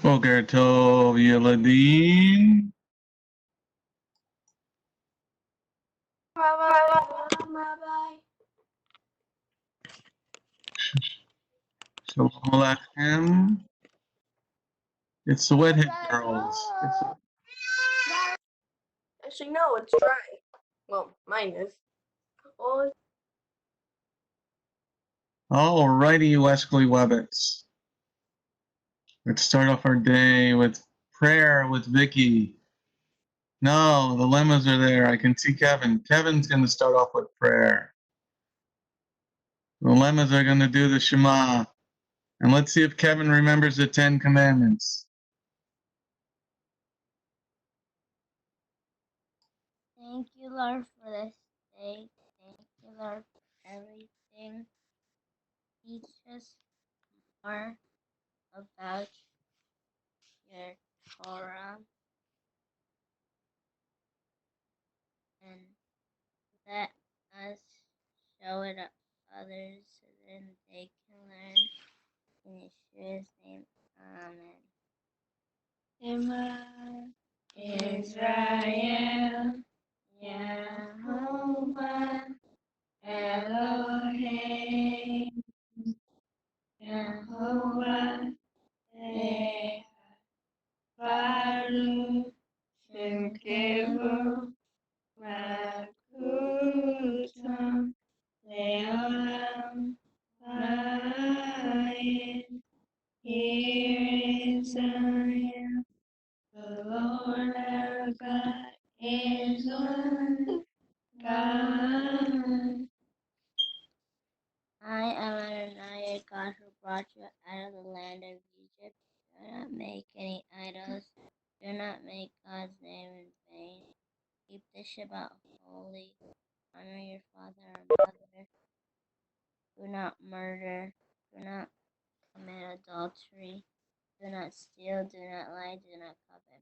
בוקר טוב ילדים. Shalom Aleichem. It's the Wedhead girls. Actually, no, it's dry. Well, mine is. Oh, Alrighty, Wesley WebEx. Let's start off our day with prayer with Vicky. No, the lemmas are there. I can see Kevin. Kevin's going to start off with prayer. The lemmas are going to do the Shema. And let's see if Kevin remembers the 10 Commandments. Thank you, Lord, for this day. Thank you, Lord, for everything. Teach us more about your Torah and let us show it to others so then they can learn. In Yeshua's name, Amen. Shema Israel, Yehovah Elohim, Yehovah Baruch Shemkevo Makutam Leolam Vayin. Here in Zion, the Lord our God is one God. I am Adonai, your God, who brought you out of the land of Egypt. Do not make any idols. Do not make God's name in vain. Keep the Shabbat holy. Honor your father and mother. Do not murder. Do not commit adultery. Do not steal. Do not lie. Do not covet.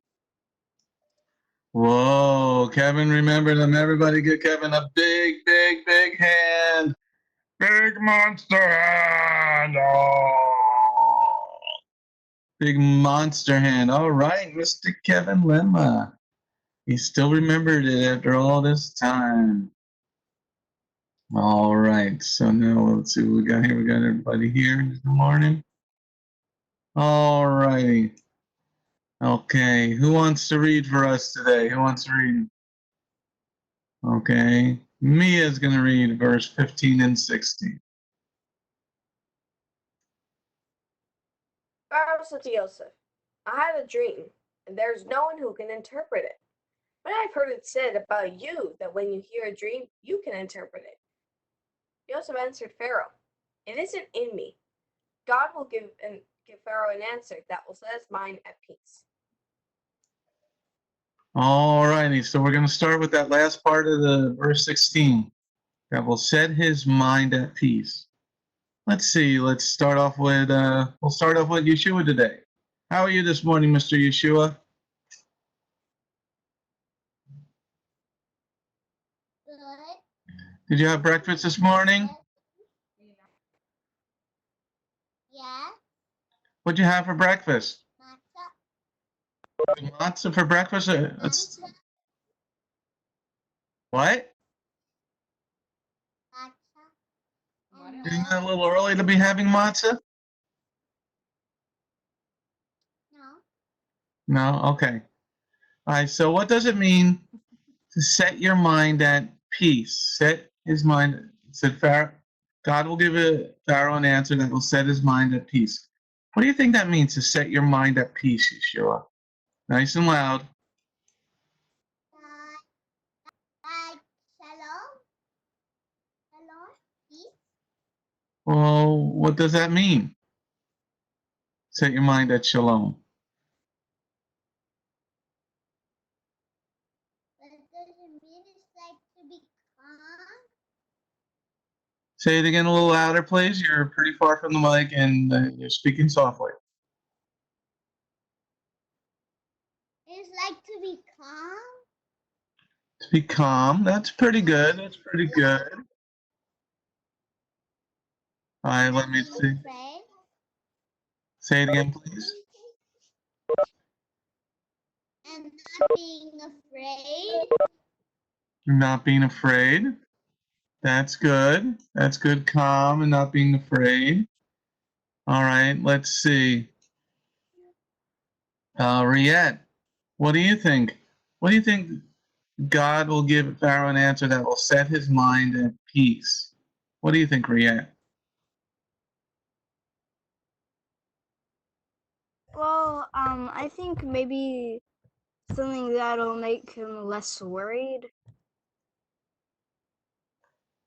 Whoa, Kevin remembered them. Everybody give Kevin a big, big, big hand. Big monster hand. Oh. Big monster hand. All right, Mr. Kevin Lemma. He still remembered it after all this time. All right, so now let's see what we got here. We got everybody here this morning. All righty. Okay, who wants to read for us today? Who wants to read? Okay, Mia's going to read verse 15 and 16. Pharaoh said to Joseph, I had a dream, and there is no one who can interpret it. But I've heard it said about you that when you hear a dream, you can interpret it. Joseph answered Pharaoh, it isn't in me. God will give Pharaoh an answer that will set his mind at peace. All righty, so we're going to start with that last part of the verse 16. That will set his mind at peace. Let's see, let's start off with, we'll start off with Yeshua today. How are you this morning, Mr. Yeshua? Good. Did you have breakfast this morning? Yeah. What'd you have for breakfast? Matzah. Matzah for breakfast? What? Matzah. Isn't that a little early to be having matzah? No. No? Okay. All right, so what does it mean to set your mind at peace? Set his mind, said Pharaoh, God will give Pharaoh an answer that will set his mind at peace. What do you think that means, to set your mind at peace, Yeshua? Nice and loud. Shalom. Shalom. Peace. Well, what does that mean? Set your mind at shalom. What does it mean? It's like to be calm. Say it again a little louder, please. You're pretty far from the mic and you're speaking softly. It's like to be calm. To be calm. That's pretty good. That's pretty good. All right, let me see. Afraid. Say it again, please. and not being afraid. Not being afraid. That's good. That's good. Calm and not being afraid. All right, let's see. Riette, what do you think? What do you think God will give Pharaoh an answer that will set his mind at peace? What do you think, Riette? Well, I think maybe something that'll make him less worried.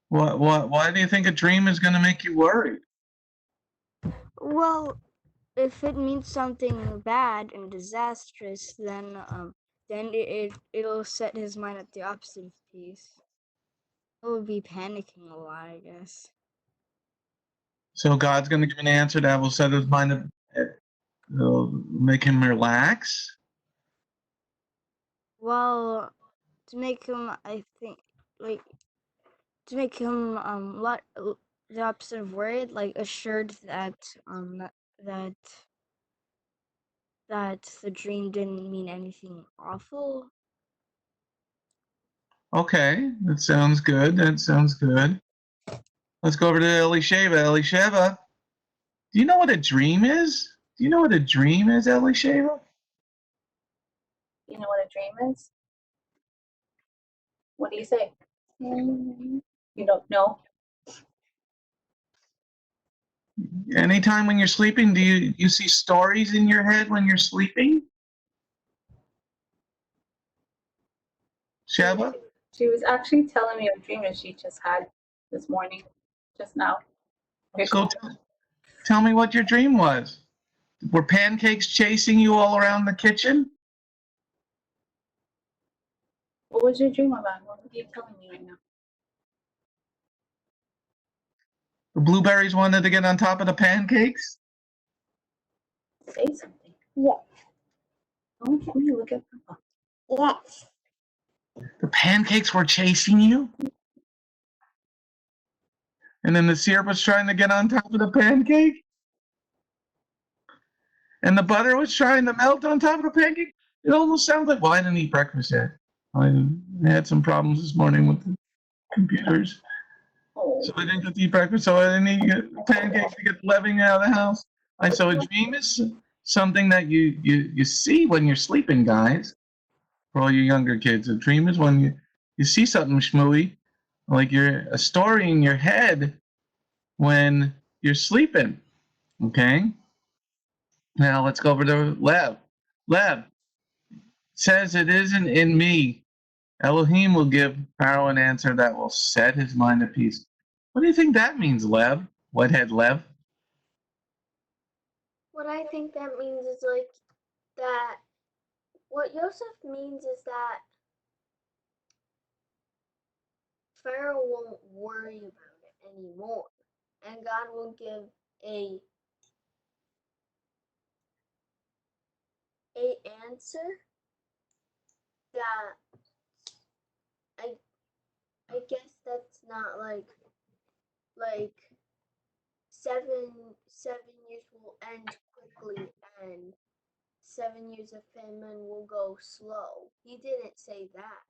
Why do you think a dream is going to make you worried? Well, if it means something bad and disastrous, then it'll set his mind at the opposite of peace. He'll be panicking a lot, I guess. So God's going to give an answer that will set his mind at, make him relax. Well, to make him, I think, to make him the opposite of worried, assured that that the dream didn't mean anything awful. Okay, that sounds good. That sounds good. Let's go over to Elisheva. Elisheva, do you know what a dream is? Do you know what a dream is, Elisheva? You know what a dream is? What do you say? You don't know? Anytime when you're sleeping, do you see stories in your head when you're sleeping? Sheva? She was actually telling me a dream that she just had this morning, just now. So tell me what your dream was. Were pancakes chasing you all around the kitchen? What was your dream about? What are you telling me right now? The blueberries wanted to get on top of the pancakes? Say something. Yes. Don't let me look at Papa. Yes. The pancakes were chasing you? And then the syrup was trying to get on top of the pancake? And the butter was trying to melt on top of the pancake? It almost sounds like, well, I didn't eat breakfast yet. I had some problems this morning with the computers. So I didn't get to eat breakfast, so I didn't eat pancakes to get the leavening out of the house. So a dream is something that you see when you're sleeping, guys. For all you younger kids, a dream is when you see something shmooey, like a story in your head when you're sleeping. Okay? Now let's go over to Lev. Lev says it isn't in me. Elohim will give Pharaoh an answer that will set his mind at peace. What do you think that means, Lev? Whitehead Lev? What I think that means is that what Yosef means is that Pharaoh won't worry about it anymore, and God will give a answer that I I guess that's not like 7 years will end quickly and 7 years of famine will go slow. He didn't say that.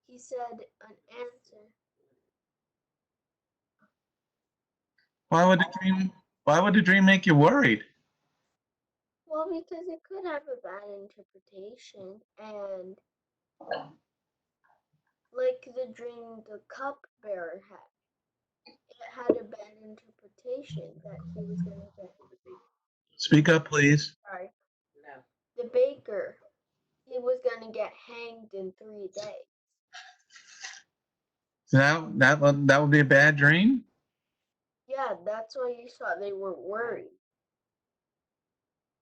He said an answer. Why would the dream make you worried? Well, because it could have a bad interpretation, and like the dream the cupbearer had, it had a bad interpretation that he was gonna get. Speak up, please. Sorry. The baker, he was gonna get hanged in 3 days. That would be a bad dream? Yeah, that's why you saw they were worried.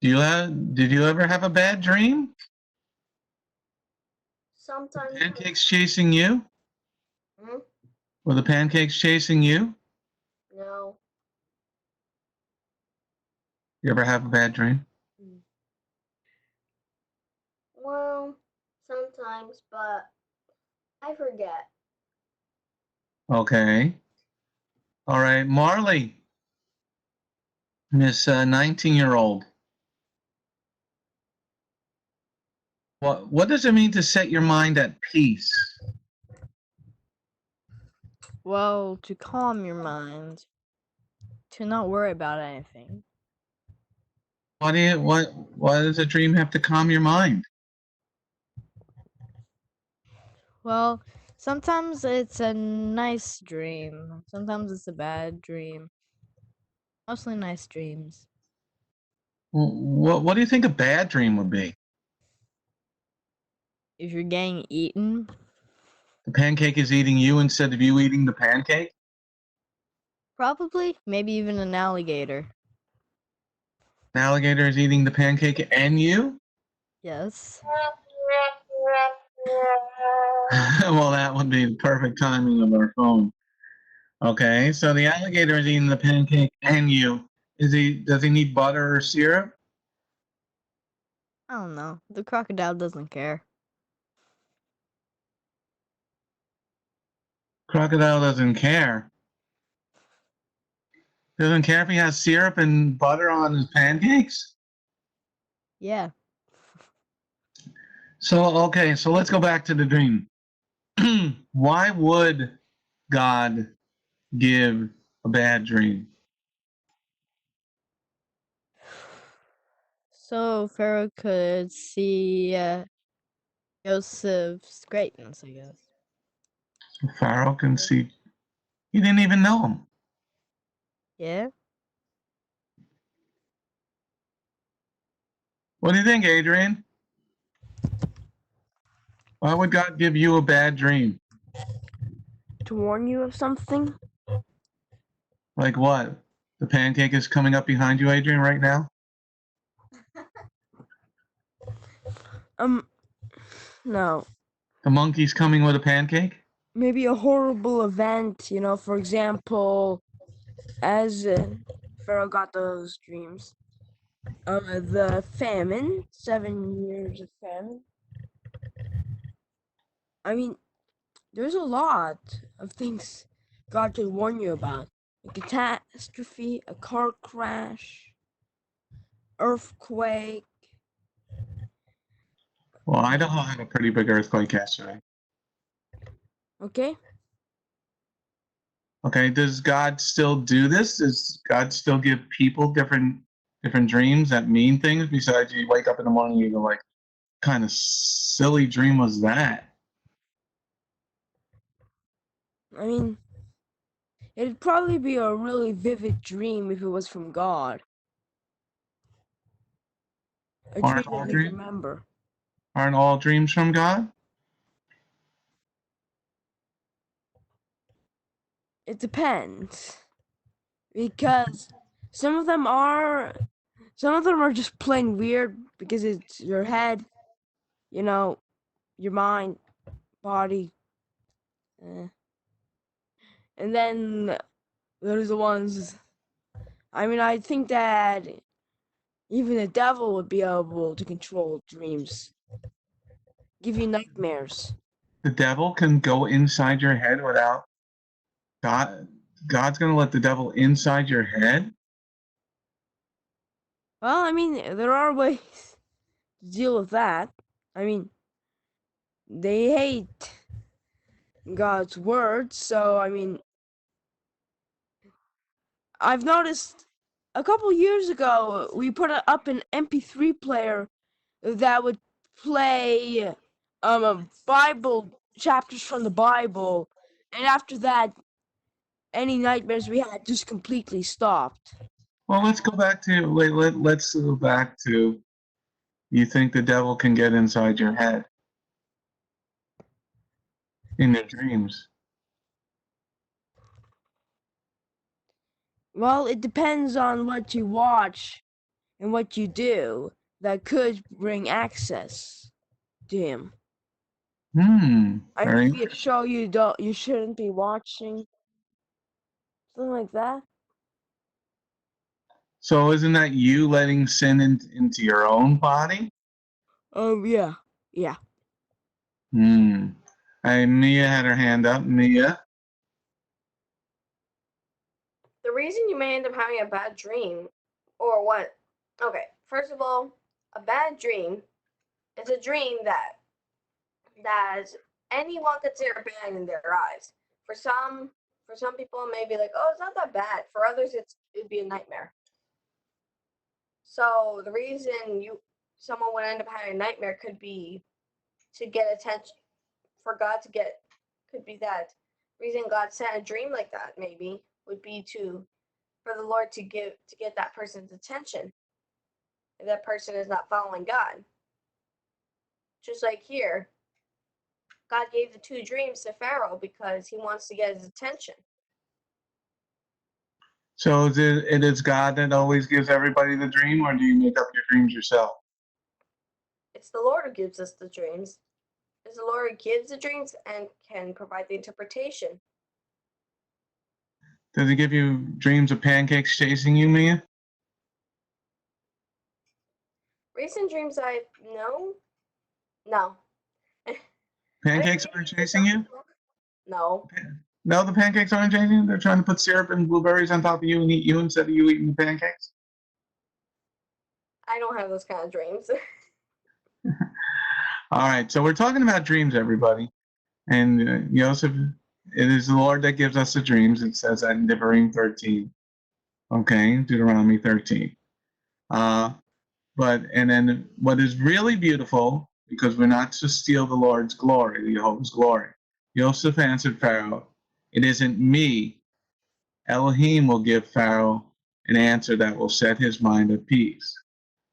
Did you ever have a bad dream? Sometimes. Pancakes chasing you? Hmm? Were the pancakes chasing you? No. You ever have a bad dream? Well, sometimes, but I forget. Okay. All right, Marley, Miss 19-year-old. What does it mean to set your mind at peace? Well, to calm your mind, to not worry about anything. Why does a dream have to calm your mind? Well, sometimes it's a nice dream. Sometimes it's a bad dream. Mostly nice dreams. What do you think a bad dream would be? If you're getting eaten, The pancake is eating you instead of you eating the pancake? probably, maybe even an alligator. An alligator is eating the pancake and you? Yes. Well, that would be the perfect timing of our phone. Okay, so the alligator is eating the pancake and you. Does he need butter or syrup? I don't know. The crocodile doesn't care. Crocodile doesn't care. Doesn't care if he has syrup and butter on his pancakes? Yeah. So let's go back to the dream. Why would God give a bad dream? So Pharaoh could see Joseph's greatness, I guess. Pharaoh can see. He didn't even know him. Yeah? What do you think, Adrian? Why would God give you a bad dream? To warn you of something? Like what? The pancake is coming up behind you, Adrian, right now? No. The monkey's coming with a pancake? Maybe a horrible event, for example, as Pharaoh got those dreams. The famine, 7 years of famine. I mean, there's a lot of things God could warn you about. A catastrophe, a car crash, earthquake. Well, Idaho had a pretty big earthquake yesterday. Okay? Okay, does God still do this? Does God still give people different dreams that mean things besides you wake up in the morning and you go like, kind of silly dream was that? I mean, it'd probably be a really vivid dream if it was from God. A dream Aren't all that you'd dreams remember. aren't all dreams from God? It depends. Because some of them are just plain weird because it's your head, your mind, body. And then there's the ones, I think that even the devil would be able to control dreams, give you nightmares. The devil can go inside your head without God. God's gonna let the devil inside your head? Well, there are ways to deal with that. They hate God's word, so I've noticed a couple years ago we put up an MP3 player that would play Bible chapters from the Bible, and after that, any nightmares we had just completely stopped. Well, let's go back to let's go back to you think the devil can get inside your head in your dreams. Well, it depends on what you watch and what you do that could bring access to him. Very. Maybe a show you shouldn't be watching, something like that. So isn't that you letting sin into your own body? Yeah, yeah. Hmm. Hey, Mia had her hand up. Mia. The reason you may end up having a bad dream, or what? Okay, first of all, a bad dream It's a dream that anyone could see or bad in their eyes. For some people it may be like, oh, it's not that bad. For others it'd be a nightmare. So the reason someone would end up having a nightmare could be to get attention, for God to get, could be that reason God sent a dream like that maybe would be for the Lord to get that person's attention if that person is not following God. Just like here, God gave the 2 dreams to Pharaoh because he wants to get his attention. So it is God that always gives everybody the dream, or do you make up your dreams yourself? It's the Lord who gives us the dreams. It's the Lord who gives the dreams and can provide the interpretation. Does he give you dreams of pancakes chasing you, Mia? Recent dreams no. Pancakes aren't chasing you? No. No, the pancakes aren't chasing you? They're trying to put syrup and blueberries on top of you and eat you instead of you eating the pancakes? I don't have those kind of dreams. All right, so we're talking about dreams, everybody. And Joseph, it is the Lord that gives us the dreams. It says that in Deuteronomy 13. Okay, Deuteronomy 13. And then what is really beautiful, because we're not to steal the Lord's glory, the Jehovah's glory. Joseph answered Pharaoh, "It isn't me. Elohim will give Pharaoh an answer that will set his mind at peace."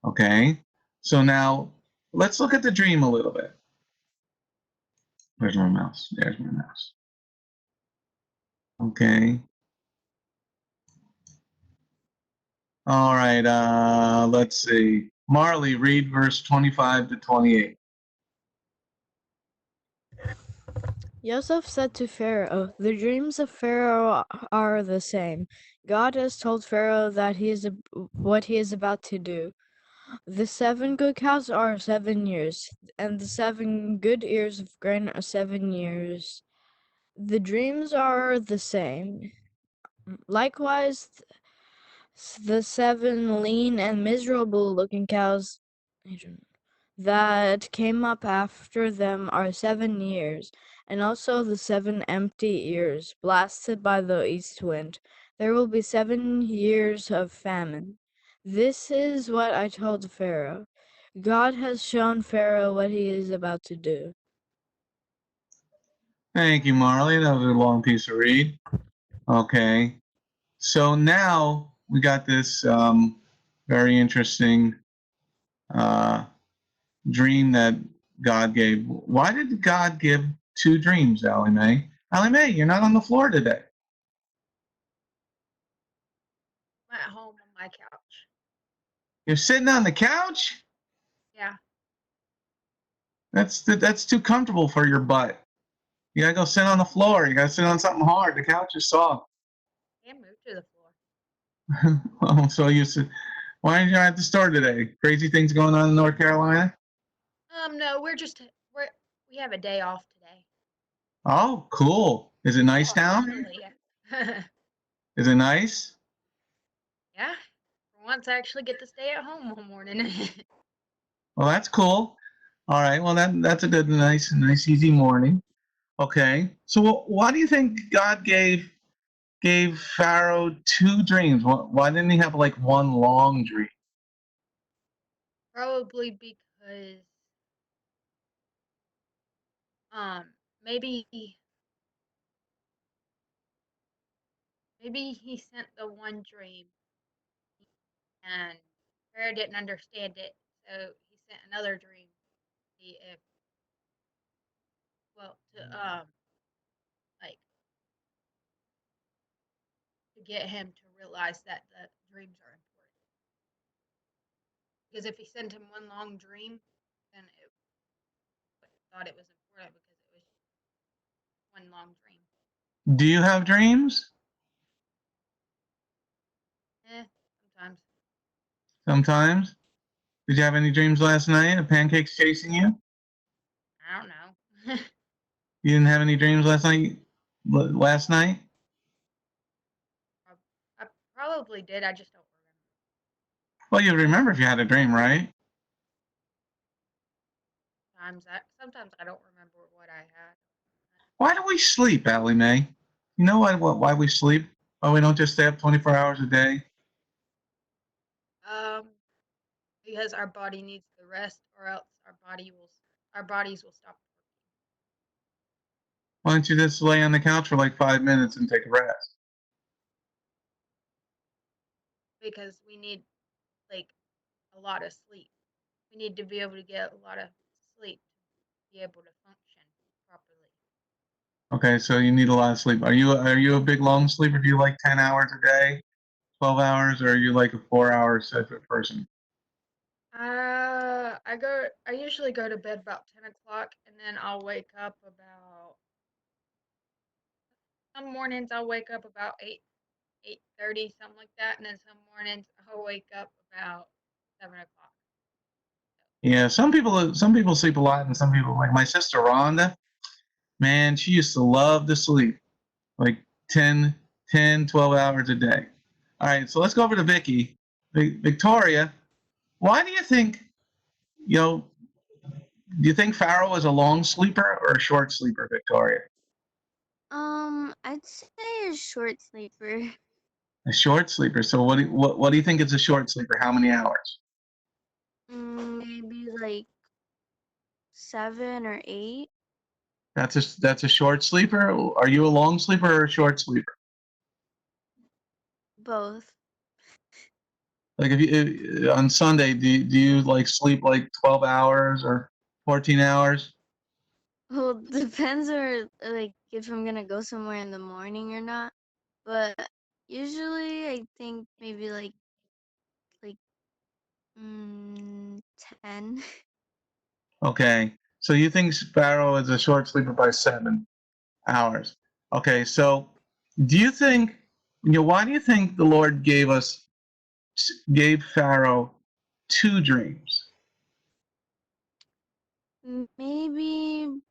Okay, so now let's look at the dream a little bit. Where's my mouse? There's my mouse. Okay. All right, let's see. Marley, read verse 25 to 28. Joseph said to Pharaoh, "The dreams of Pharaoh are the same. God has told Pharaoh that what he is about to do. The 7 good cows are 7 years, and the 7 good ears of grain are 7 years. The dreams are the same. Likewise, the 7 lean and miserable-looking cows that came up after them are 7 years, and also the 7 empty ears, blasted by the east wind. There will be 7 years of famine. This is what I told Pharaoh. God has shown Pharaoh what he is about to do." Thank you, Marley. That was a long piece to read. Okay. So now we got this very interesting dream that God gave. Why did God give 2 dreams, Allie Mae? Allie Mae, you're not on the floor today. I'm at home on my couch. You're sitting on the couch? Yeah. That's too comfortable for your butt. You gotta go sit on the floor. You gotta sit on something hard. The couch is soft. And move to the floor. Oh, so you said, why aren't you at the store today? Crazy things going on in North Carolina? No, we have a day off today. Oh, cool. Is it nice down? Really, yeah. Is it nice? Yeah. For once, I actually get to stay at home one morning. Well, that's cool. All right. Well, that's a good, nice, easy morning. Okay. So, why do you think God gave Pharaoh 2 dreams? Why didn't he have like one long dream? Probably because um maybe maybe he sent the one dream and Pharaoh didn't understand it, so he sent another dream to see if to like to get him to realize that the dreams are important. Because if he sent him one long dream, then it thought it was important because it was one long dream. Do you have dreams? Sometimes. Sometimes. Did you have any dreams last night of pancakes chasing you? I don't know. You didn't have any dreams last night? Last night? I probably did. I just don't remember. Well, you'd remember if you had a dream, right? sometimes I don't remember what I had. Why do we sleep, Allie Mae? You know why we sleep? Why we don't just stay up 24 hours a day? Um, because our body needs the rest, or else our bodies will stop working. Why don't you just lay on the couch for like 5 minutes and take a rest? Because we need like a lot of sleep. We need to be able to get a lot of sleep to be able to function properly. Okay, so you need a lot of sleep. Are you a big long sleeper? Do you like 10 hours a day, 12 hours, or are you like a 4 hour separate person? I usually go to bed about 10 o'clock, and then I'll wake up about. Some mornings I'll wake up about 8:30, something like that, and then some mornings I'll wake up about 7 o'clock. Yeah, some people sleep a lot, and some people like my sister Rhonda. Man, she used to love to sleep like 10, 12 hours a day. All right, so let's go over to Vicky. Victoria, why do you think, you know, do you think Pharaoh was a long sleeper or a short sleeper, Victoria? I'd say a short sleeper. A short sleeper. So what do you think is a short sleeper? How many hours? Maybe like 7 or 8. That's a short sleeper. Are you a long sleeper or a short sleeper? Both. Like if you on Sunday, do you like sleep like 12 hours or 14 hours? Well, depends or like if I'm gonna go somewhere in the morning or not. But usually I think maybe like 10. Okay. So you think Sparrow is a short sleeper by 7 hours? Okay. So do you think, why do you think the Lord gave Pharaoh two dreams? Maybe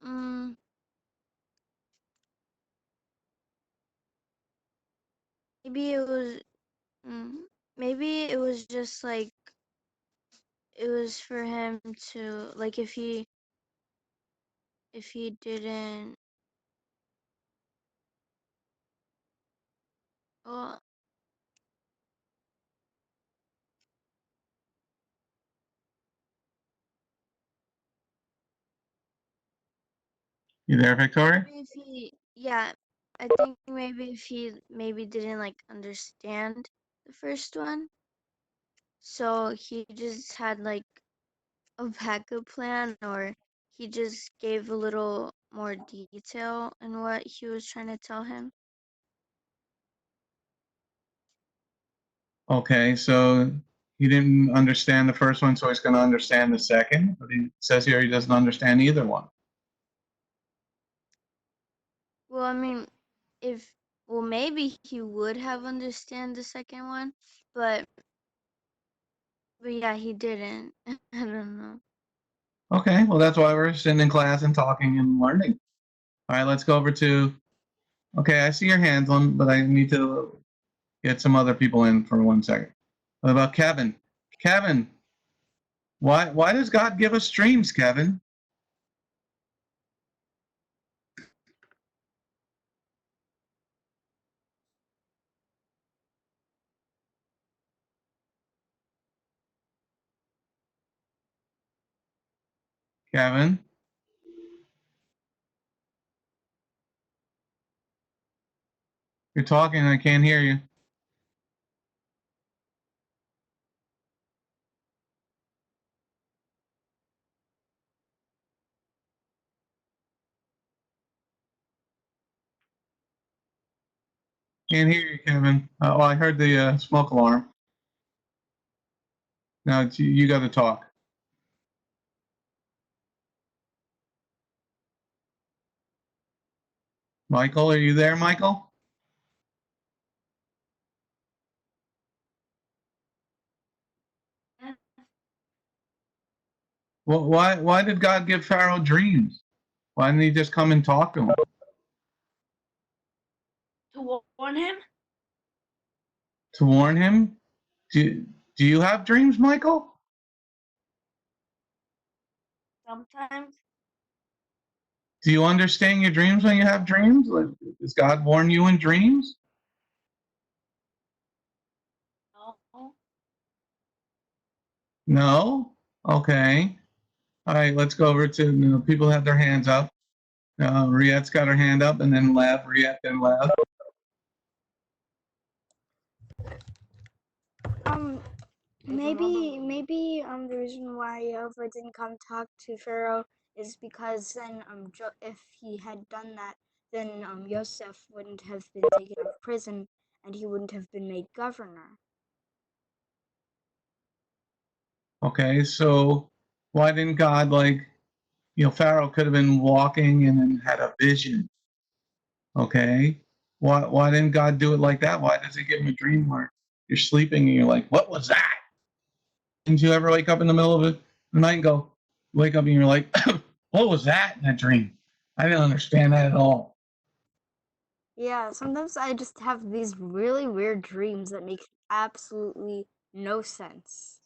um maybe it was mm, maybe it was just like it was for him to like if he didn't well You there, Victoria? maybe if he yeah I think maybe if he maybe didn't like understand the first one, so he just had like a backup plan, or he just gave a little more detail in what he was trying to tell him. Okay. So he didn't understand the first one, so he's going to understand the second. But he says here he doesn't understand either one. Well, I mean, if well maybe he would have understand the second one, but yeah, he didn't. I don't know. Okay. Well, that's why we're sitting in class and talking and learning. All right. Let's go over to. Okay, I see your hands on, but I need to get some other people in for 1 second. What about Kevin? Kevin, why does God give us dreams, Kevin? Kevin, you're talking, I can't hear you. Can't hear you, Kevin. Oh, I heard the smoke alarm. Now you got to talk. Michael, are you there, Michael? Well, why did God give Pharaoh dreams? Why didn't he just come and talk to him? To warn him? To warn him? Do you have dreams, Michael? Sometimes. Do you understand your dreams when you have dreams? Like, does God warn you in dreams? No. No? Okay. All right, let's go over to people have their hands up. Riette's got her hand up, and then Lev, Riette, then Lev. Maybe the reason why Yahweh didn't come talk to Pharaoh is because then if he had done that, then Yosef wouldn't have been taken out of prison and he wouldn't have been made governor. Okay, so why didn't God, Pharaoh could have been walking and then had a vision. Okay, why didn't God do it like that? Why does He give him a dream where you're sleeping and you're like, what was that? Didn't you ever wake up in the middle of the night and wake up and you're like, what was that in that dream? I didn't understand that at all. Yeah, sometimes I just have these really weird dreams that make absolutely no sense.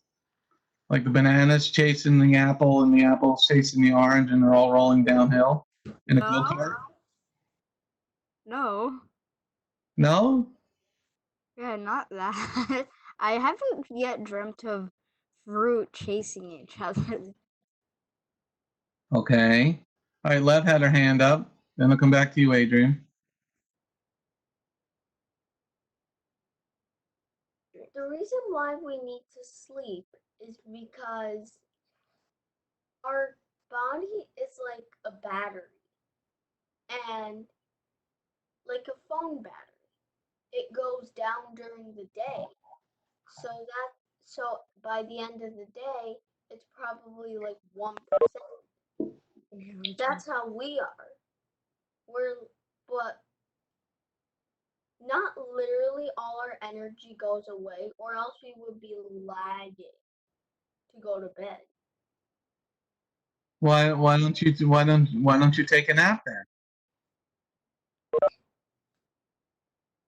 Like the bananas chasing the apple and the apple's chasing the orange and they're all rolling downhill in a go-kart? No. No? Yeah, not that. I haven't yet dreamt of fruit chasing each other. Okay. All right, Lev had her hand up. Then I'll come back to you, Adrian. The reason why we need to sleep is because our body is like a battery, and like a phone battery, it goes down during the day. So by the end of the day, it's probably like 1%. That's how we are. But not literally all our energy goes away, or else we would be lagging to go to bed. Why don't you take a nap then?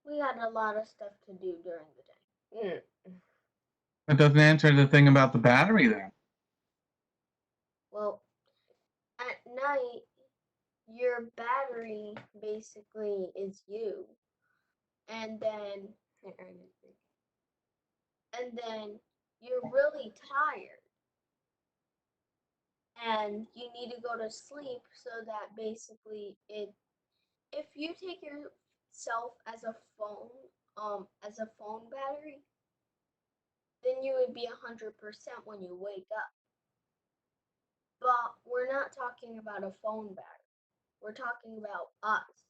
We had a lot of stuff to do during the day. That doesn't answer the thing about the battery then. Well, at night, your battery basically is you, and then you're really tired, and you need to go to sleep so that basically if you take yourself as a phone battery, then you would be 100% when you wake up. But we're not talking about a phone battery. We're talking about us.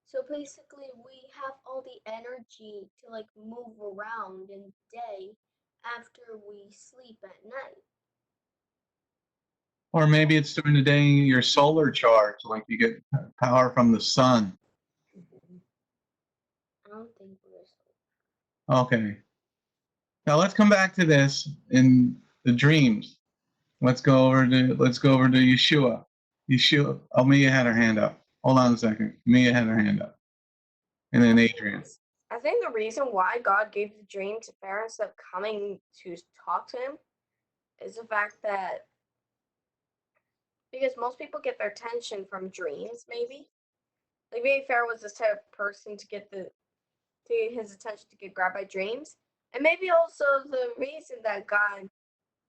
So basically, we have all the energy to like move around in the day after we sleep at night. Or maybe it's during the day you're solar charged, like you get power from the sun. I don't think we're Okay. Now let's come back to this in the dreams. Let's go over to Yeshua. Oh, Mia had her hand up. Hold on a second. Mia had her hand up. And then Adrian. I think the reason why God gave the dream to Pharaoh instead of coming to talk to him is the fact that because most people get their attention from dreams, maybe. Like maybe Pharaoh was this type of person to get his attention to get grabbed by dreams. And maybe also the reason that God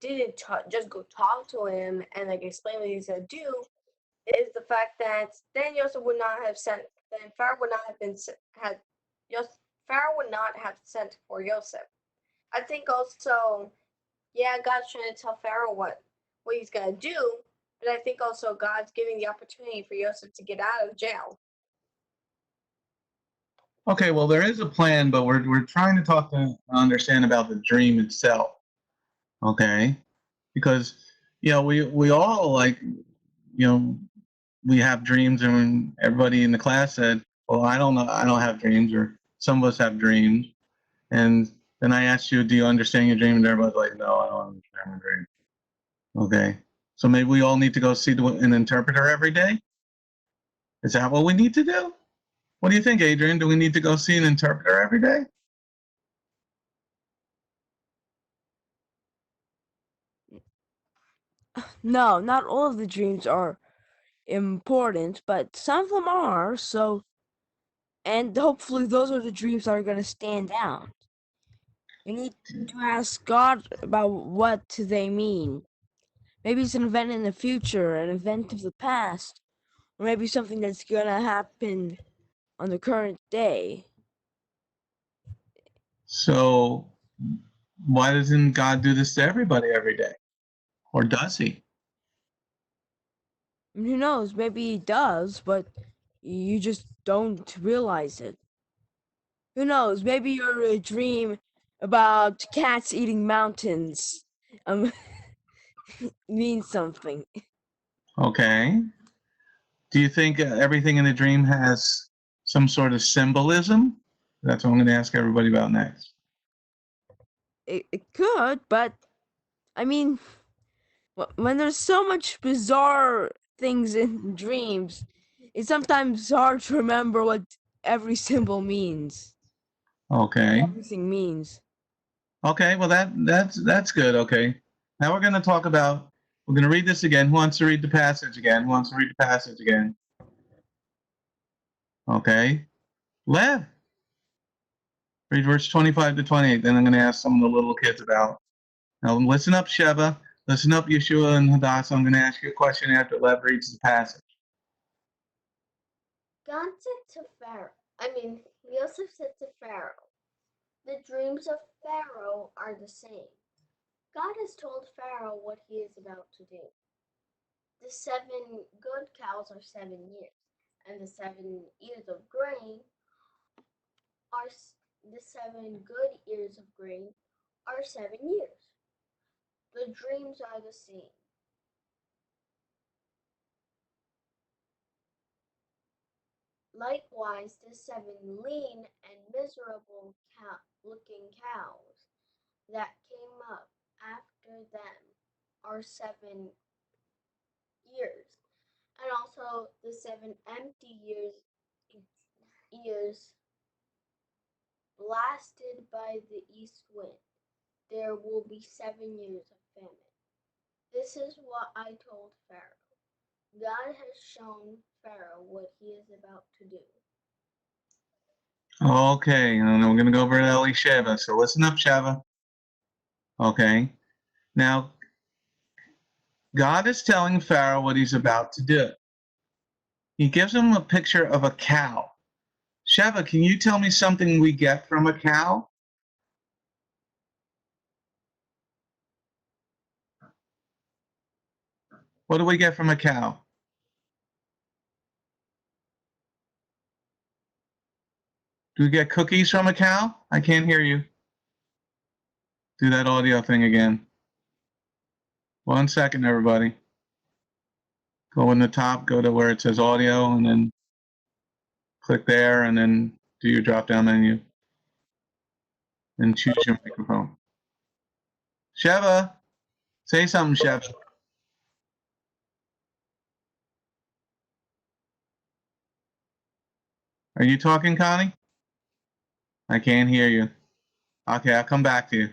didn't just go talk to him and like explain what he's gonna do is the fact that then Joseph would not have sent. Then Pharaoh would not have been had. Pharaoh would not have sent for Joseph. I think also, yeah, God's trying to tell Pharaoh what he's gonna do, but I think also God's giving the opportunity for Joseph to get out of jail. Okay, well there is a plan, but we're trying to understand about the dream itself. Okay, because we all we have dreams, and everybody in the class said, well, I don't know, I don't have dreams, or some of us have dreams. And then I asked you, do you understand your dream? And everybody's like, no, I don't understand my dream. Okay, so maybe we all need to go see an interpreter every day. Is that what we need to do? What do you think, Adrian? Do we need to go see an interpreter every day? No, not all of the dreams are important, but some of them are, so, and hopefully those are the dreams that are going to stand out. We need to ask God about what they mean. Maybe it's an event in the future, an event of the past, or maybe something that's going to happen on the current day. So why doesn't God do this to everybody every day? Or does he? And who knows, maybe he does, but you just don't realize it. Who knows, maybe your dream about cats eating mountains means something. Okay. Do you think everything in the dream has some sort of symbolism? That's what I'm going to ask everybody about next. It could, but I mean, when there's so much bizarre things in dreams, it's sometimes hard to remember what every symbol means. Okay. Everything means. Okay, well that's good. Okay. Now we're going to talk about, we're going to read this again. Who wants to read the passage again? Who wants to read the passage again? Okay. Lev, read verse 25 to 28. Then I'm going to ask some of the little kids about. Now listen up, Sheva. Listen up, Yeshua and Hadassah. I'm going to ask you a question after Lev reads the passage. God said to Joseph said to Pharaoh, the dreams of Pharaoh are the same. God has told Pharaoh what he is about to do. The 7 good cows are 7 years, and the 7 ears of grain are the 7 good ears of grain are 7 years. The dreams are the same. Likewise, the 7 lean and miserable looking cows that came up after them are 7 years, and also the 7 empty years blasted by the east wind. There will be 7 years of famine. This is what I told Pharaoh. God has shown Pharaoh what he is about to do. Okay, and then we're going to go over to Elisheva. So listen up, Sheva. Okay. Now, God is telling Pharaoh what he's about to do. He gives him a picture of a cow. Sheva, can you tell me something we get from a cow? What do we get from a cow? Do we get cookies from a cow? I can't hear you. Do that audio thing again. 1 second, everybody. Go in the top, go to where it says audio, and then click there, and then do your drop-down menu, and choose your microphone. Sheva, say something, Sheva. Are you talking, Connie? I can't hear you. Okay, I'll come back to you.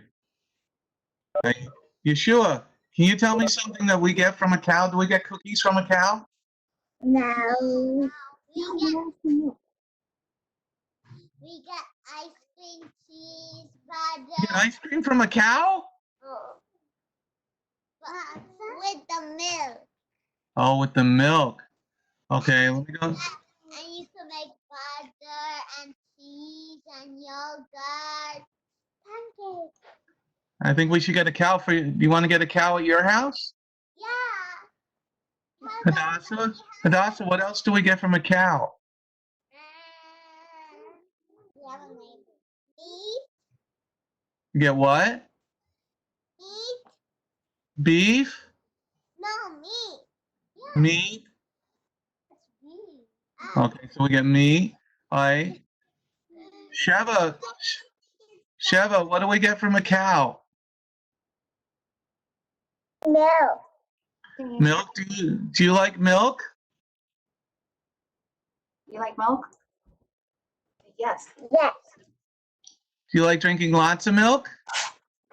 Hey, Yeshua, can you tell me something that we get from a cow? Do we get cookies from a cow? No. We get ice cream, cheese, You butter. get ice cream from a cow? Oh. With the milk. Oh, with the milk. Okay, let me go. And you can make butter and cheese and yogurt. Pancakes. I think we should get a cow for you. Do you want to get a cow at your house? Yeah. Hadassah? Hadassah, what else do we get from a cow? We have a name. Beef. You get what? Meat. Beef? No, meat. Yeah. Meat? It's beef. Okay, so we get meat. All right. Sheva, what do we get from a cow? Milk. Milk? Do you like milk? You like milk? Yes. Yes. Do you like drinking lots of milk?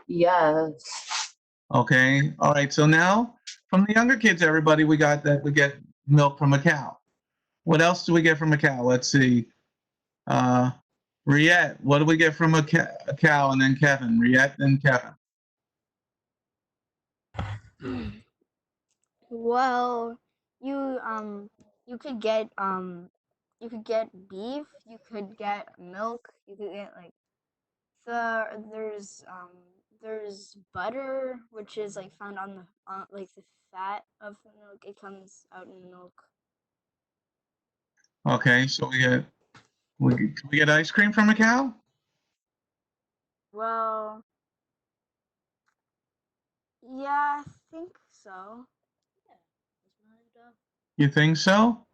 Yes. Okay. All right. So now From the younger kids, everybody, we got that we get milk from a cow. What else do we get from a cow? Let's see. Riette, what do we get from a cow? And then Kevin. Riette and Kevin. Well, you could get beef, you could get milk, you could get like there's butter, which is like found on like the fat of the milk. It comes out in the milk. Okay, so can we get ice cream from a cow? Well, yeah, I think so. You think so?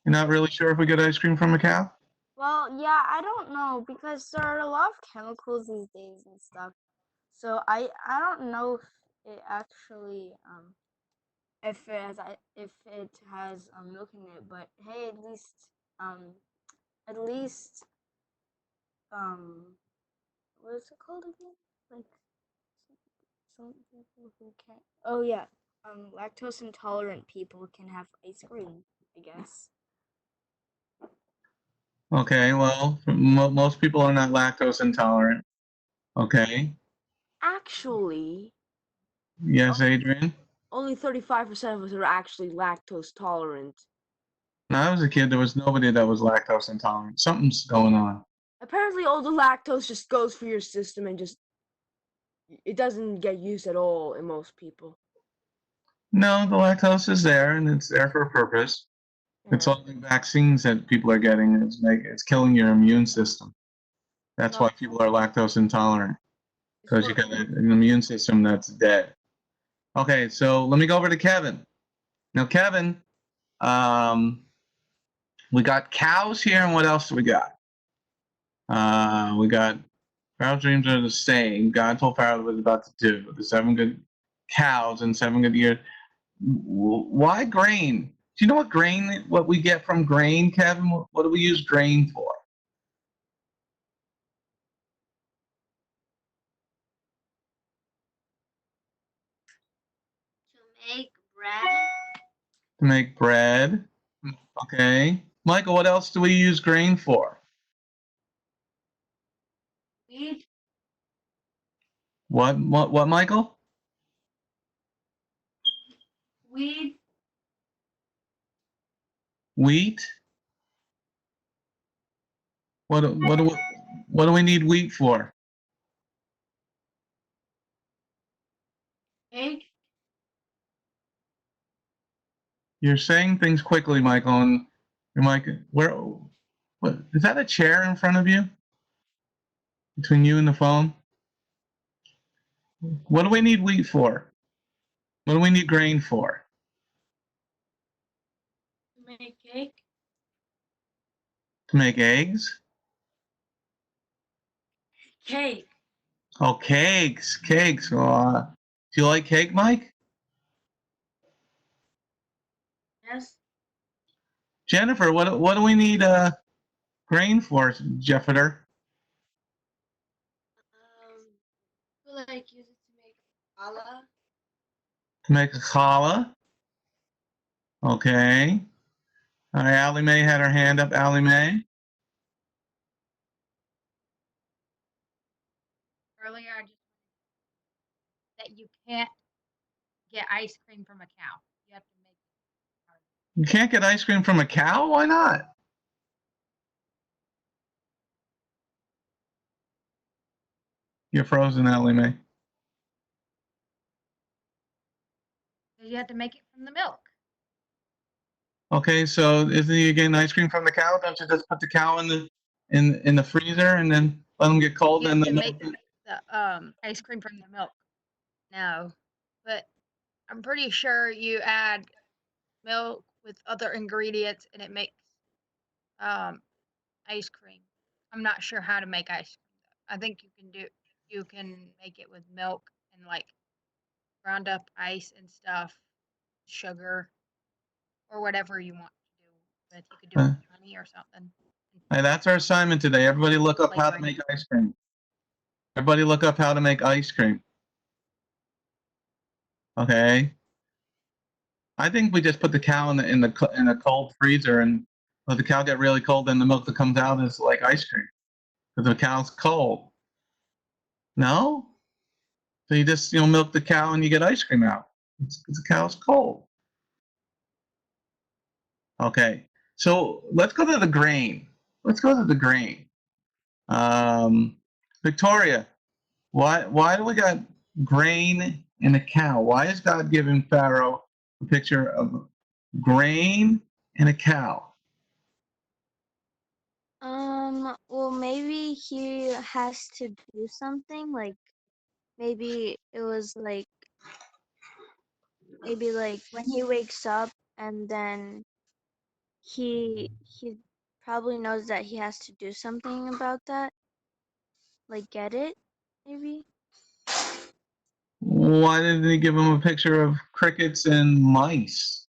You're not really sure if we get ice cream from a cow? Well, yeah, I don't know because there are a lot of chemicals these days and stuff. So I don't know if it actually if it has milk in it, but hey, at least what is it called again? Like some people who can't. Oh yeah, lactose intolerant people can have ice cream, I guess. Okay, well, most people are not lactose intolerant. Okay. Actually, Yes, Adrian? only 35% of us are actually lactose tolerant. When I was a kid, there was nobody that was lactose intolerant. Something's going on. Apparently, all the lactose just goes through your system and it doesn't get used at all in most people. No, the lactose is there, and it's there for a purpose. It's all the vaccines that people are getting. It's killing your immune system. That's why people are lactose intolerant, because you got an immune system that's dead. Okay, so let me go over to Kevin. Now, Kevin, we got cows here, and what else do we got? We got Pharaoh's dreams are the same. God told Pharaoh what he was about to do. The 7 good cows and 7 good years. Why grain? Do you know what we get from grain, Kevin? What do we use grain for? To make bread. To make bread. Okay. Michael, what else do we use grain for? Wheat. What, Michael? Wheat. Wheat? What do we need wheat for? Egg. You're saying things quickly, Michael, and you're like, what, is that a chair in front of you? Between you and the phone? What do we need wheat for? What do we need grain for? To make cake. To make eggs? Cake. Oh, cakes. Do you like cake, Mike? Yes. Jennifer, what do we need grain for, Jeffeter? Like use it to make challah. To make a challah? Okay. All right, Allie Mae had her hand up. Allie Mae? Earlier, I just that you can't get ice cream from a cow. You have to make it. You can't get ice cream from a cow? Why not? You're frozen, Allie Mae. You have to make it from the milk. Okay, so isn't you getting ice cream from the cow? Don't you just put the cow in the freezer and then let them get cold You and have then to make the ice cream from the milk. No, but I'm pretty sure you add milk with other ingredients and it makes ice cream. I'm not sure how to make ice cream. I think you can make it with milk and like ground up ice and stuff, sugar, or whatever you want to do with. You could do it with honey or something. Hey, that's our assignment today. Everybody look up how to make ice cream. Everybody look up how to make ice cream. Okay. I think we just put the cow in a cold freezer and let the cow get really cold. Then the milk that comes out is like ice cream because the cow's cold. No, so you just milk the cow and you get ice cream out. It's because the cow's cold. Okay, so let's go to the grain. Let's go to the grain. Victoria, why do we got grain and a cow? Why is God giving Pharaoh a picture of grain and a cow? Well, maybe he has to do something, like maybe it was like maybe like when he wakes up and then he probably knows that he has to do something about that, like get it, maybe. Why didn't he give him a picture of crickets and mice?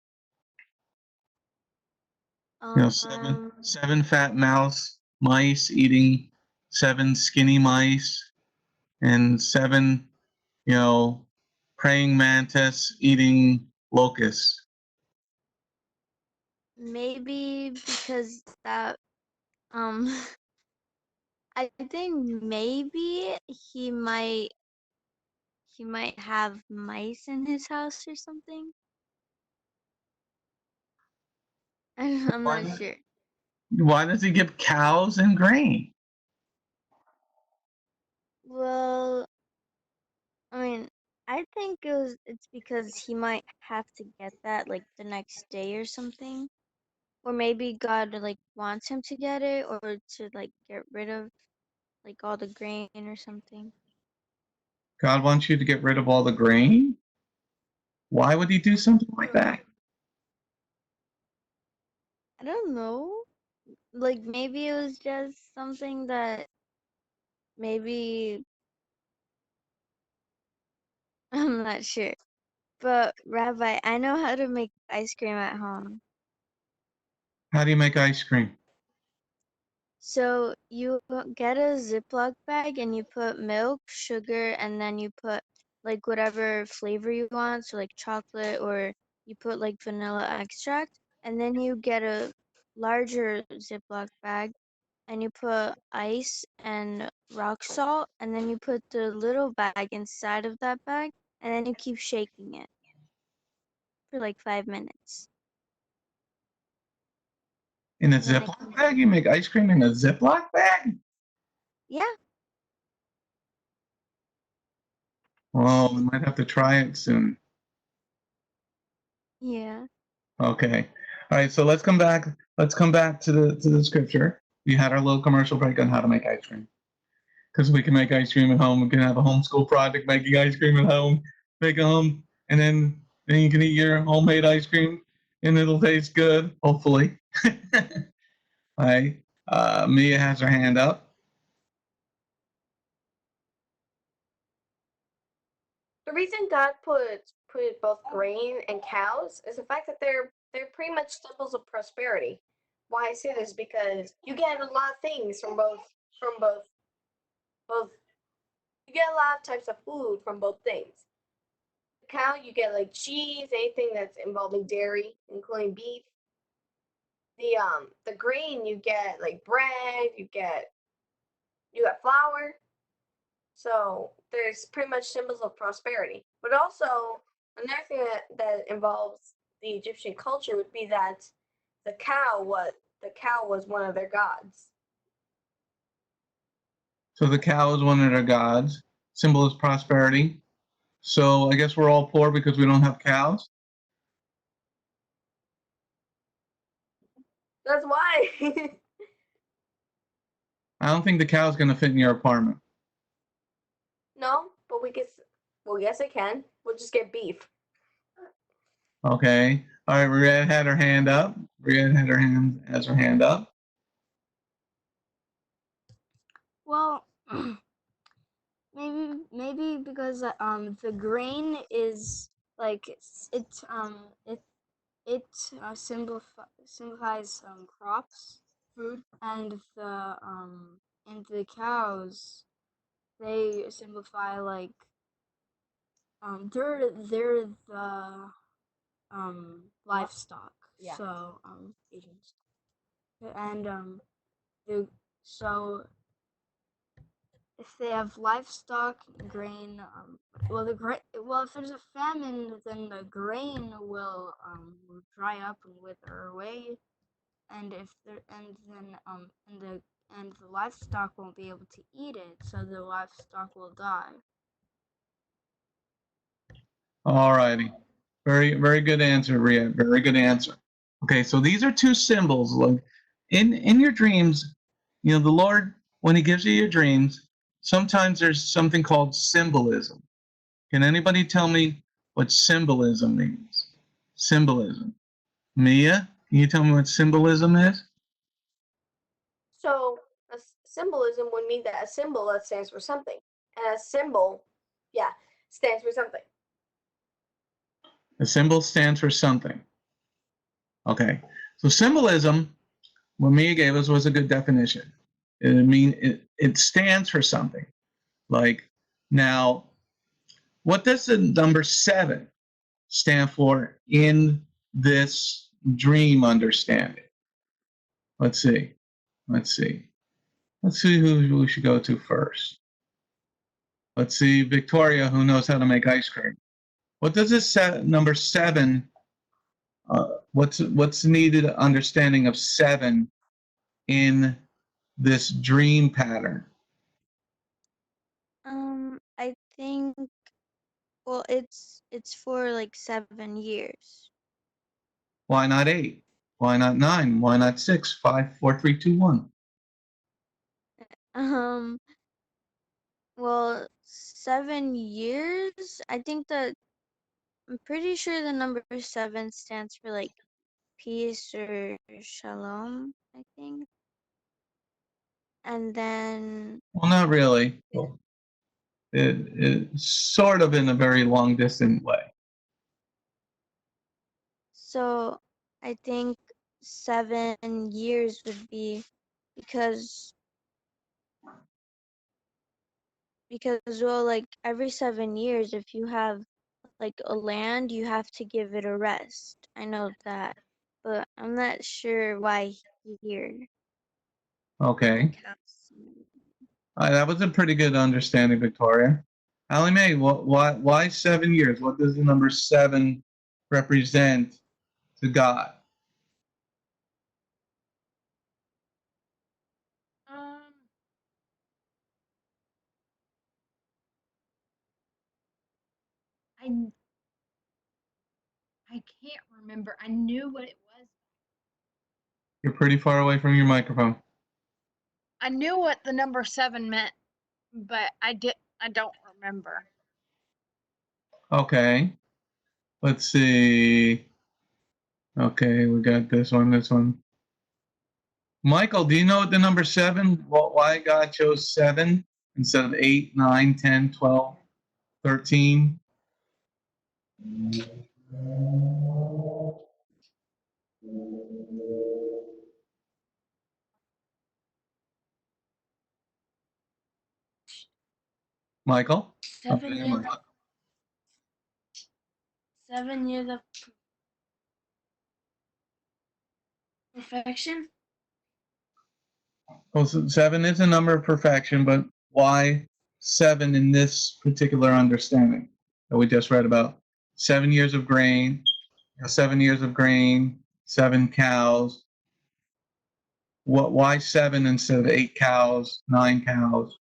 Seven Um, seven fat mice eating seven skinny mice, and seven, praying mantis eating locusts. maybe because that um I think maybe he might have mice in his house or something. I'm Why, not sure. why does he give cows and grain? Well, I mean, I think it's because he might have to get that like the next day or something. Or maybe God like wants him to get it or to like get rid of like all the grain or something. God wants you to get rid of all the grain? Why would he do something like that? I don't know. Like maybe it was just something that maybe I'm not sure. But Rabbi, I know how to make ice cream at home. How do you make ice cream? So you get a Ziploc bag and you put milk, sugar, and then you put like whatever flavor you want, so like chocolate or you put like vanilla extract, and then you get a larger Ziploc bag and you put ice and rock salt, and then you put the little bag inside of that bag, and then you keep shaking it for like 5 minutes. In a And then it Ziploc comes bag? You make ice cream in a Ziploc bag? yeah, Well, we might have to try it soon. yeah. Okay. All right, so let's come back. Let's come back to the scripture. We had our little commercial break on how to make ice cream. Because we can make ice cream at home. We can have a homeschool project making ice cream at home. Make a home, and then you can eat your homemade ice cream, and it'll taste good, hopefully. All right. Mia has her hand up. The reason God put both grain and cows is the fact that they're pretty much symbols of prosperity. Why I say this because you get a lot of things from both you get a lot of types of food from both things. The cow you get like cheese, anything that's involving dairy, including beef. The grain you get like bread, you got flour. So there's pretty much symbols of prosperity. But also another thing that involves the Egyptian culture would be that the cow was one of their gods. So the cow is one of their gods. Symbol is prosperity. So I guess we're all poor because we don't have cows. That's why. I don't think the cow's going to fit in your apartment. No, but well, yes, it can. We'll just get beef. Okay. All right. Riette had her hand up. Riette has her hand up. Well, maybe because the grain is like it signifies crops, food, and the cows, they simplify like they're the livestock. Yeah. So agents. And so if they have livestock, grain, if there's a famine, then the grain will dry up and wither away, and the livestock won't be able to eat it, so the livestock will die. All righty. Very, very good answer, Ria. Very good answer. Okay, so these are two symbols. Like in your dreams, the Lord, when He gives you your dreams, sometimes there's something called symbolism. Can anybody tell me what symbolism means? Symbolism. Mia, can you tell me what symbolism is? So symbolism would mean that a symbol that stands for something, and a symbol, stands for something. A symbol stands for something. Okay, so symbolism, what Mia gave us, was a good definition. It stands for something. Like, now, what does the number 7 stand for in this dream understanding? Let's see. Let's see who we should go to first. Let's see, Victoria, who knows how to make ice cream. What does this number 7? What's needed understanding of 7 in this dream pattern? I think, well, it's for like 7 years. Why not 8? Why not 9? Why not 6, 5, 4, 3, 2, 1? Um, well, 7 years. I'm pretty sure the number 7 stands for like peace or shalom, I think. And then, Well, not really. Well, it sort of in a very long distant way. so I think 7 years would be because well, like every 7 years, if you have like a land, you have to give it a rest. I know that, but I'm not sure why here. Okay. That was a pretty good understanding, Victoria. Allie Mae, why 7 years? What does the number 7 represent to God? Um, I I can't remember. I knew what it was. You're pretty far away from your microphone. I knew what the number 7 meant, but I don't remember. Okay. Let's see. Okay, we got this one. Michael, do you know what the number 7, why God chose 7 instead of 8, 9, 10, 12, 13? Michael? 7 years. 7 years of perfection. Well, 7 is a number of perfection, but why 7 in this particular understanding that we just read about? 7 years of grain, 7 years of grain, 7 cows. Why 7 instead of 8 cows, 9 cows,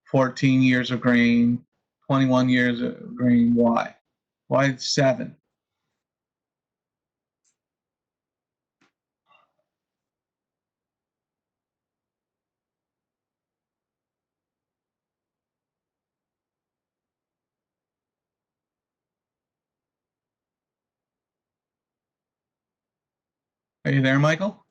14 years of grain, 21 years of grain? Why? Why 7? Are you there, Michael?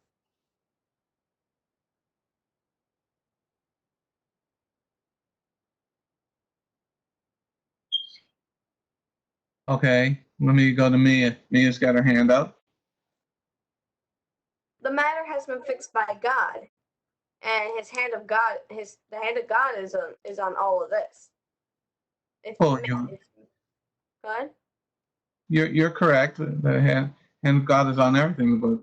Okay, let me go to Mia. Mia's got her hand up. The matter has been fixed by God, and the hand of God is on all of this. It's Oh, good. You're correct. The hand of God is on everything, but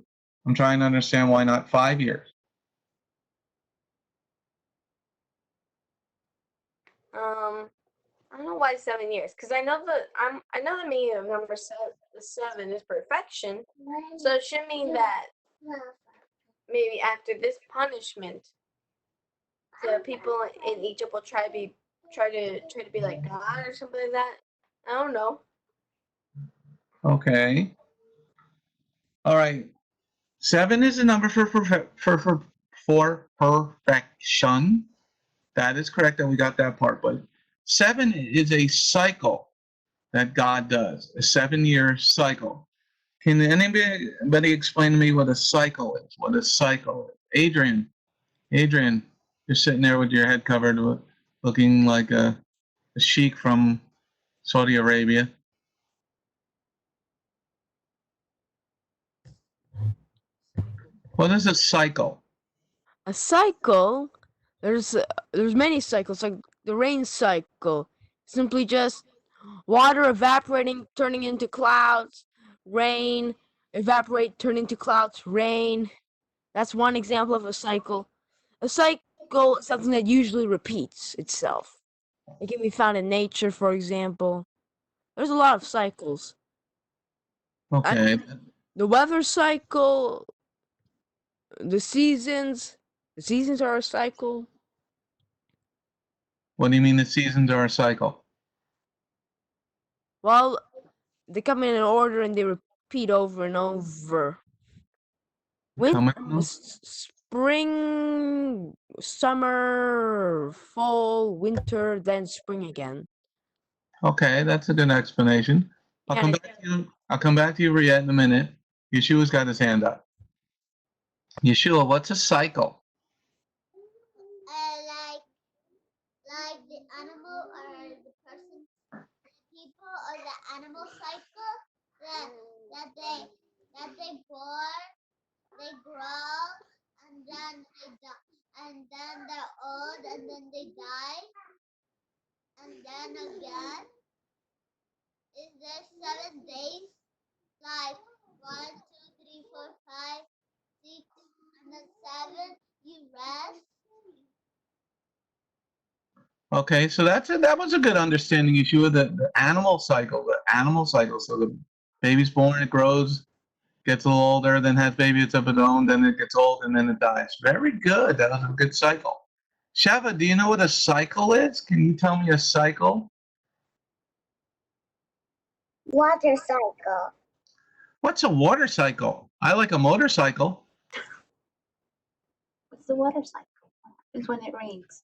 I'm trying to understand why not 5 years. I don't know why 7 years, because I know the meaning of number seven is perfection. So it should mean that maybe after this punishment, the people in Egypt will try to be like God or something like that. I don't know. Okay. All right. 7 is a number for perfection. That is correct, and we got that part. But 7 is a cycle that God does, a 7-year cycle. Can anybody explain to me what a cycle is? What a cycle is? Adrian, you're sitting there with your head covered, looking like a sheik from Saudi Arabia. What is a cycle? A cycle, there's many cycles, like the rain cycle. Simply just water evaporating, turning into clouds, rain, evaporate, turn into clouds, rain. That's one example of a cycle. A cycle is something that usually repeats itself. It can be found in nature, for example. There's a lot of cycles. Okay. The weather cycle, the seasons. The seasons are a cycle. What do you mean the seasons are a cycle? Well, they come in order and they repeat over and over. Spring, summer, fall, winter, then spring again. Okay, that's a good explanation. I'll come back to you, Riyad, in a minute. Yeshua's got his hand up. Yeshua, what's a cycle? Like the animal or the person, people or the animal cycle that they born, they grow, and then they die, and then they're old, and then they die, and then again. Is there 7 days? Like 1, 2, 3, 4, 5, 6, and then 7. You rest. Okay, so that was a good understanding, Yeshua, the animal cycle. So the baby's born, it grows, gets a little older, then has babies of its own, then it gets old, and then it dies. Very good. That was a good cycle. Shava, do you know what a cycle is? Can you tell me a cycle? Water cycle. What's a water cycle? I like a motorcycle. What's the water cycle? It's when it rains.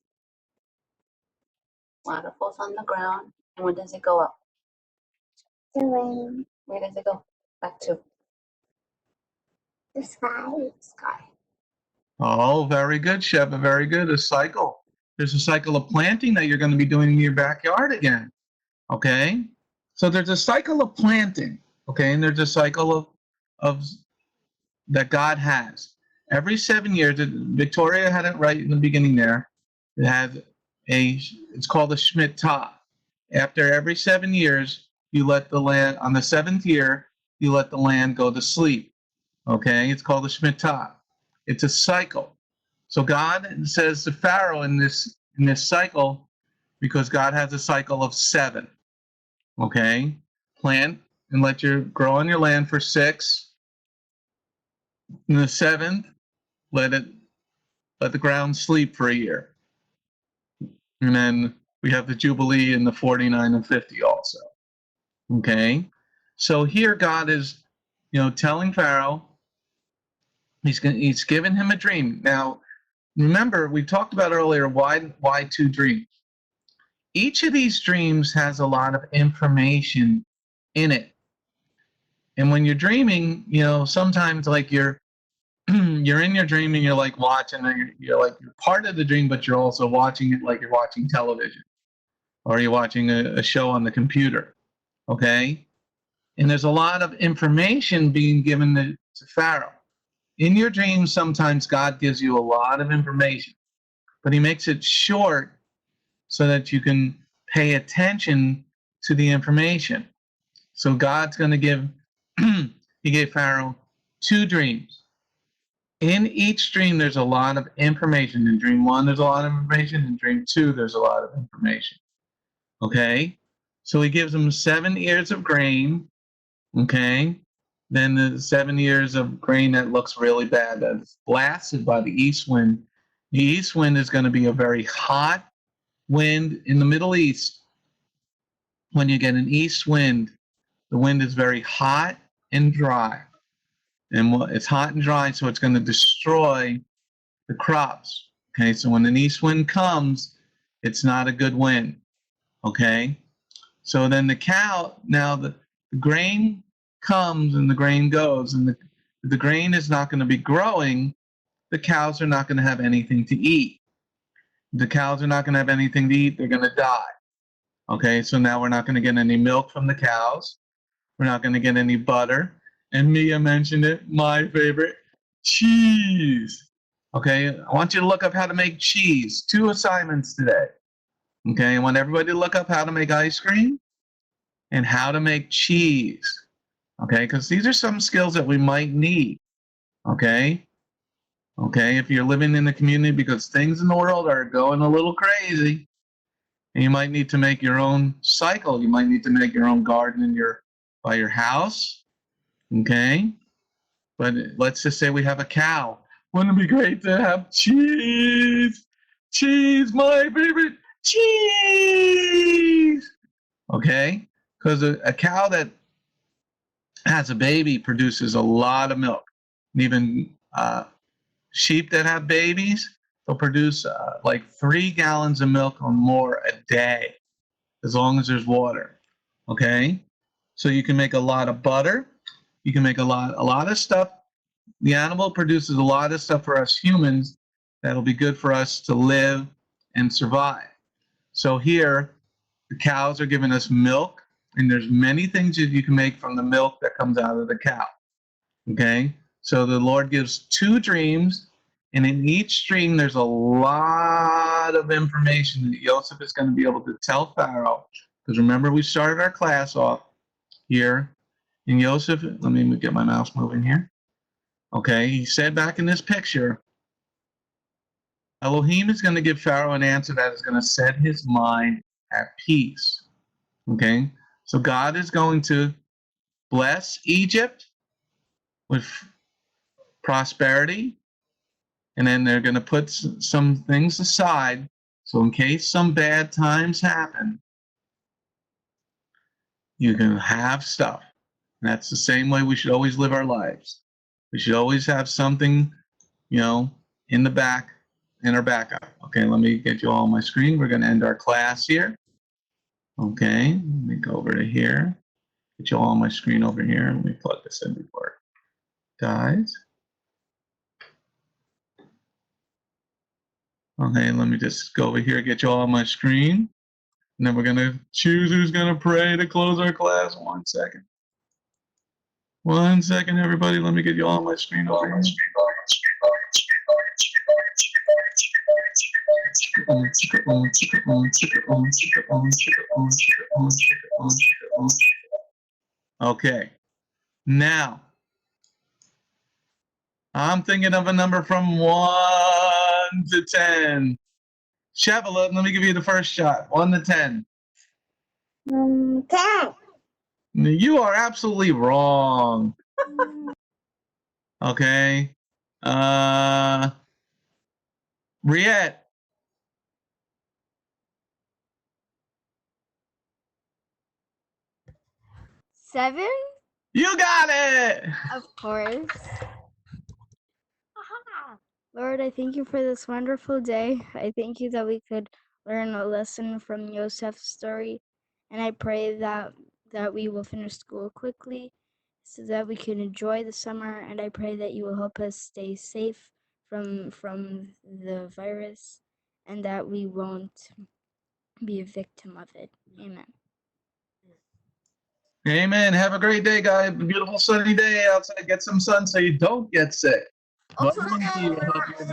Water falls on the ground, and when does it go up? The rain. Where does it go? Back to The sky. Sky. Oh, very good, Sheva. Very good. A cycle. There's a cycle of planting that you're going to be doing in your backyard again. Okay? So there's a cycle of planting. Okay? And there's a cycle of that God has. Every 7 years, Victoria had it right in the beginning there. It has it's called a Shemitah. After every 7 years, you let the land, on the 7th year, you let the land go to sleep. Okay? It's called a Shemitah. It's a cycle. So God says to Pharaoh in this cycle, because God has a cycle of 7. Okay? Plant and let your grow on your land for 6. In the 7th, let the ground sleep for a year. And then we have the Jubilee in the 49 and 50 also. Okay? So here God is, telling Pharaoh, he's given him a dream. Now, remember, we talked about earlier, why 2 dreams? Each of these dreams has a lot of information in it. And when you're dreaming, sometimes like you're in your dream and you're like watching, you're part of the dream, but you're also watching it like you're watching television or you're watching a show on the computer. Okay? And there's a lot of information being given to Pharaoh. In your dreams, sometimes God gives you a lot of information, but he makes it short so that you can pay attention to the information. So God's going to give, he gave Pharaoh 2 dreams. In each dream, there's a lot of information. In dream 1, there's a lot of information. In dream 2, there's a lot of information. Okay? So he gives them 7 ears of grain. Okay? Then the 7 years of grain that looks really bad, that's blasted by the east wind. The east wind is going to be a very hot wind in the Middle East. When you get an east wind, the wind is very hot and dry. And it's hot and dry, so it's going to destroy the crops. Okay, so when an east wind comes, it's not a good wind. Okay, so then the cow, now the grain comes and the grain goes, and the grain is not going to be growing. The cows are not going to have anything to eat. The cows are not going to have anything to eat. They're going to die. Okay, so now we're not going to get any milk from the cows. We're not going to get any butter. And Mia mentioned it, my favorite, cheese. Okay, I want you to look up how to make cheese. 2 assignments today. Okay, I want everybody to look up how to make ice cream and how to make cheese. Okay, because these are some skills that we might need. Okay, if you're living in the community, because things in the world are going a little crazy, and you might need to make your own cycle. You might need to make your own garden by your house. Okay, but let's just say we have a cow. Wouldn't it be great to have cheese? Cheese, my favorite, cheese. Okay, because a cow that has a baby produces a lot of milk. And even sheep that have babies, they'll produce like 3 gallons of milk or more a day, as long as there's water. Okay, so you can make a lot of butter. You can make a lot of stuff. The animal produces a lot of stuff for us humans that'll be good for us to live and survive. So here, the cows are giving us milk, and there's many things that you can make from the milk that comes out of the cow. Okay, so the Lord gives 2 dreams, and in each dream there's a lot of information that Joseph is going to be able to tell Pharaoh. Because remember, we started our class off here, and Joseph, let me get my mouse moving here. Okay, he said back in this picture, Elohim is going to give Pharaoh an answer that is going to set his mind at peace. Okay, so God is going to bless Egypt with prosperity, and then they're going to put some things aside, so in case some bad times happen, you can have stuff. And that's the same way we should always live our lives. We should always have something, in the back, in our backup. Okay, let me get you all on my screen. We're going to end our class here. Okay, let me go over to here. Get you all on my screen over here. Let me plug this in before it dies. Okay, let me just go over here, get you all on my screen. And then we're going to choose who's going to pray to close our class. 1 second. 1 second, everybody. Let me get you all on my screen over here. Okay. Now, I'm thinking of a number from 1 to 10. Sheva, let me give you the first shot. 1 to 10. 10. You are absolutely wrong. Okay. Riette. 7? You got it. Of course. Lord, I thank you for this wonderful day. I thank you that we could learn a lesson from Joseph's story. And I pray that we will finish school quickly so that we can enjoy the summer. And I pray that you will help us stay safe from the virus and that we won't be a victim of it. Amen. Amen. Have a great day, guys. Beautiful sunny day outside. Get some sun so you don't get sick. Also, Vitamin D will help you.